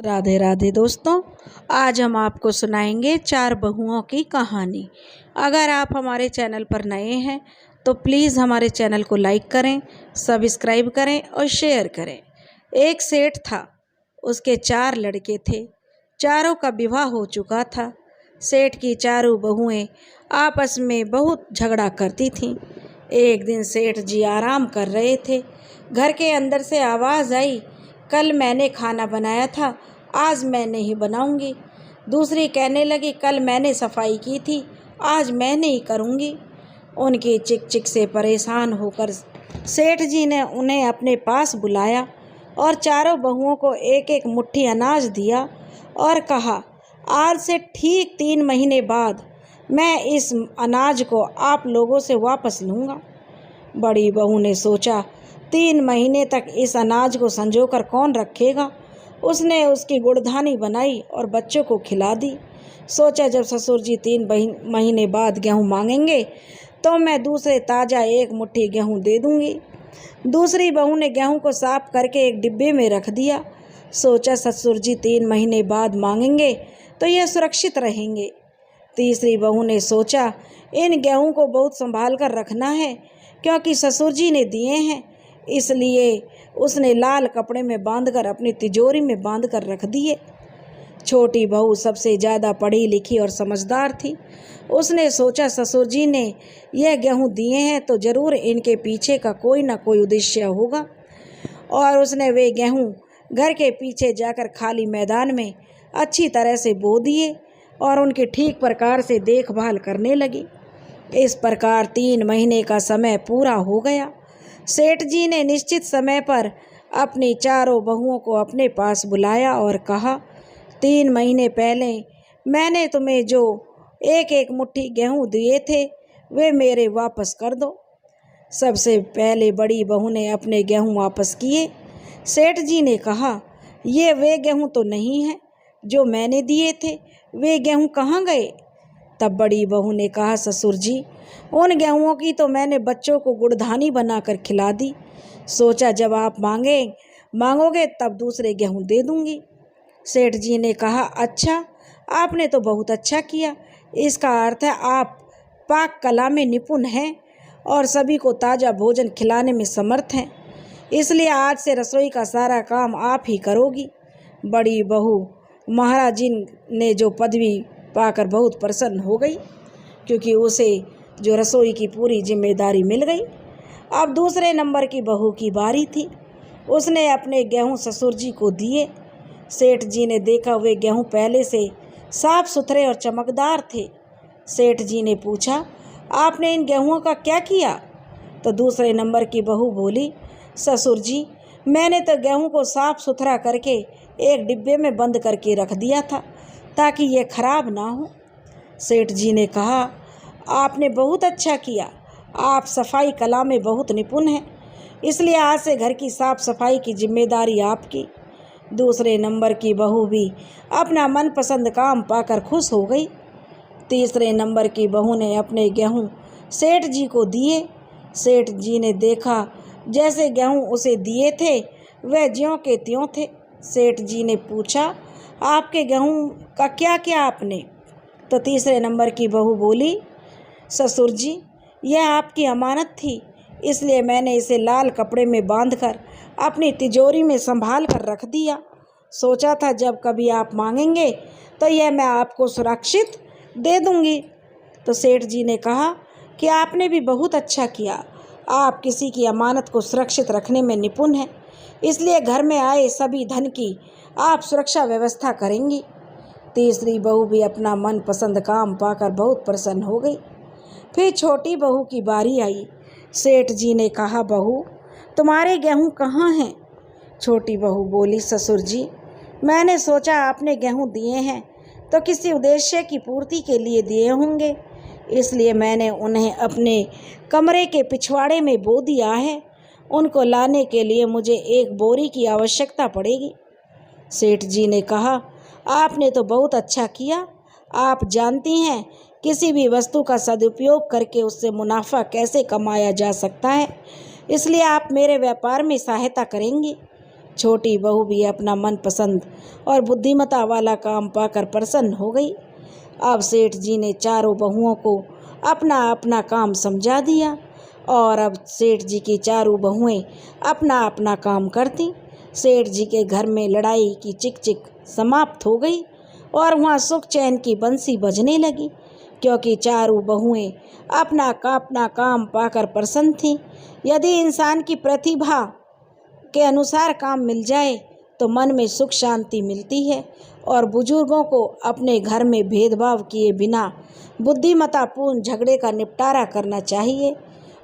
राधे राधे दोस्तों। आज हम आपको सुनाएंगे चार बहुओं की कहानी। अगर आप हमारे चैनल पर नए हैं तो प्लीज़ हमारे चैनल को लाइक करें, सब्सक्राइब करें और शेयर करें। एक सेठ था, उसके चार लड़के थे। चारों का विवाह हो चुका था। सेठ की चारों बहुएं आपस में बहुत झगड़ा करती थीं। एक दिन सेठ जी आराम कर रहे थे। घर के अंदर से आवाज़ आई, कल मैंने खाना बनाया था, आज मैं नहीं बनाऊंगी। दूसरी कहने लगी, कल मैंने सफाई की थी, आज मैं नहीं करूंगी। उनकी चिक चिक से परेशान होकर सेठ जी ने उन्हें अपने पास बुलाया और चारों बहुओं को एक एक मुट्ठी अनाज दिया और कहा, आज से ठीक 3 महीने बाद मैं इस अनाज को आप लोगों से वापस लूँगा। बड़ी बहू ने सोचा, 3 महीने तक इस अनाज को संजोकर कौन रखेगा। उसने उसकी गुड़धानी बनाई और बच्चों को खिला दी। सोचा, जब ससुर जी 3 महीने बाद गेहूँ मांगेंगे तो मैं दूसरे ताज़ा एक मुट्ठी गेहूँ दे दूँगी। दूसरी बहू ने गेहूँ को साफ करके एक डिब्बे में रख दिया। सोचा, ससुर जी 3 महीने बाद मांगेंगे तो यह सुरक्षित रहेंगे। तीसरी बहू ने सोचा, इन गेहूँ को बहुत संभाल कर रखना है क्योंकि ससुर जी ने दिए हैं, इसलिए उसने लाल कपड़े में बांधकर अपनी तिजोरी में बांध कर रख दिए। छोटी बहू सबसे ज़्यादा पढ़ी लिखी और समझदार थी। उसने सोचा, ससुर जी ने यह गेहूँ दिए हैं तो ज़रूर इनके पीछे का कोई ना कोई उद्देश्य होगा। और उसने वे गेहूँ घर के पीछे जाकर खाली मैदान में अच्छी तरह से बो दिए और उनकी ठीक प्रकार से देखभाल करने लगी। इस प्रकार 3 महीने का समय पूरा हो गया। सेठ जी ने निश्चित समय पर अपनी चारों बहुओं को अपने पास बुलाया और कहा, 3 महीने पहले मैंने तुम्हें जो एक एक मुट्ठी गेहूँ दिए थे वे मेरे वापस कर दो। सबसे पहले बड़ी बहू ने अपने गेहूँ वापस किए। सेठ जी ने कहा, ये वे गेहूँ तो नहीं हैं जो मैंने दिए थे, वे गेहूँ कहाँ गए। तब बड़ी बहू ने कहा, ससुर जी, उन गेहूँों की तो मैंने बच्चों को गुड़धानी बनाकर खिला दी। सोचा, जब आप मांगोगे तब दूसरे गेहूँ दे दूँगी। सेठ जी ने कहा, अच्छा, आपने तो बहुत अच्छा किया। इसका अर्थ है आप पाक कला में निपुण हैं और सभी को ताज़ा भोजन खिलाने में समर्थ हैं, इसलिए आज से रसोई का सारा काम आप ही करोगी। बड़ी बहू महाराज जी ने जो पदवी पाकर बहुत प्रसन्न हो गई क्योंकि उसे जो रसोई की पूरी जिम्मेदारी मिल गई। अब दूसरे नंबर की बहू की बारी थी। उसने अपने गेहूँ ससुर जी को दिए। सेठ जी ने देखा वे गेहूँ पहले से साफ सुथरे और चमकदार थे। सेठ जी ने पूछा, आपने इन गेहूँों का क्या किया। तो दूसरे नंबर की बहू बोली, ससुर जी, मैंने तो गेहूँ को साफ सुथरा करके एक डिब्बे में बंद करके रख दिया था ताकि ये खराब ना हो। सेठ जी ने कहा, आपने बहुत अच्छा किया, आप सफाई कला में बहुत निपुण हैं, इसलिए आज से घर की साफ सफाई की जिम्मेदारी आपकी। दूसरे नंबर की बहू भी अपना मनपसंद काम पाकर खुश हो गई। तीसरे नंबर की बहू ने अपने गेहूँ सेठ जी को दिए। सेठ जी ने देखा जैसे गेहूँ उसे दिए थे वह ज्यों के त्यों थे। सेठ जी ने पूछा, आपके गेहूँ का क्या किया आपने। तो तीसरे नंबर की बहू बोली, ससुर जी, यह आपकी अमानत थी, इसलिए मैंने इसे लाल कपड़े में बांधकर अपनी तिजोरी में संभाल कर रख दिया। सोचा था जब कभी आप मांगेंगे तो यह मैं आपको सुरक्षित दे दूंगी। तो सेठ जी ने कहा कि आपने भी बहुत अच्छा किया, आप किसी की अमानत को सुरक्षित रखने में निपुण हैं, इसलिए घर में आए सभी धन की आप सुरक्षा व्यवस्था करेंगी। तीसरी बहू भी अपना मनपसंद काम पाकर बहुत प्रसन्न हो गई। फिर छोटी बहू की बारी आई। सेठ जी ने कहा, बहू, तुम्हारे गेहूँ कहाँ हैं। छोटी बहू बोली, ससुर जी, मैंने सोचा आपने गेहूँ दिए हैं तो किसी उद्देश्य की पूर्ति के लिए दिए होंगे, इसलिए मैंने उन्हें अपने कमरे के पिछवाड़े में बो दिया है। उनको लाने के लिए मुझे एक बोरी की आवश्यकता पड़ेगी। सेठ जी ने कहा, आपने तो बहुत अच्छा किया, आप जानती हैं किसी भी वस्तु का सदुपयोग करके उससे मुनाफा कैसे कमाया जा सकता है, इसलिए आप मेरे व्यापार में सहायता करेंगी। छोटी बहू भी अपना मनपसंद और बुद्धिमता वाला काम पाकर प्रसन्न हो गई। अब सेठ जी ने चारों बहुओं को अपना अपना काम समझा दिया और अब सेठ जी की चारों बहुएं अपना अपना काम करती। सेठ जी के घर में लड़ाई की चिक चिक समाप्त हो गई और वहाँ सुख चैन की बंसी बजने लगी, क्योंकि चारों बहुएं अपना काम पाकर प्रसन्न थीं। यदि इंसान की प्रतिभा के अनुसार काम मिल जाए तो मन में सुख शांति मिलती है और बुजुर्गों को अपने घर में भेदभाव किए बिना बुद्धिमत्तापूर्ण झगड़े का निपटारा करना चाहिए।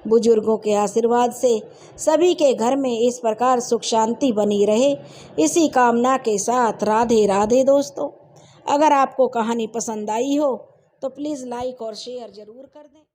बुजुर्गों के आशीर्वाद से सभी के घर में इस प्रकार सुख शांति बनी रहे, इसी कामना के साथ राधे राधे दोस्तों। अगर आपको कहानी पसंद आई हो तो प्लीज़ लाइक और शेयर ज़रूर कर दें।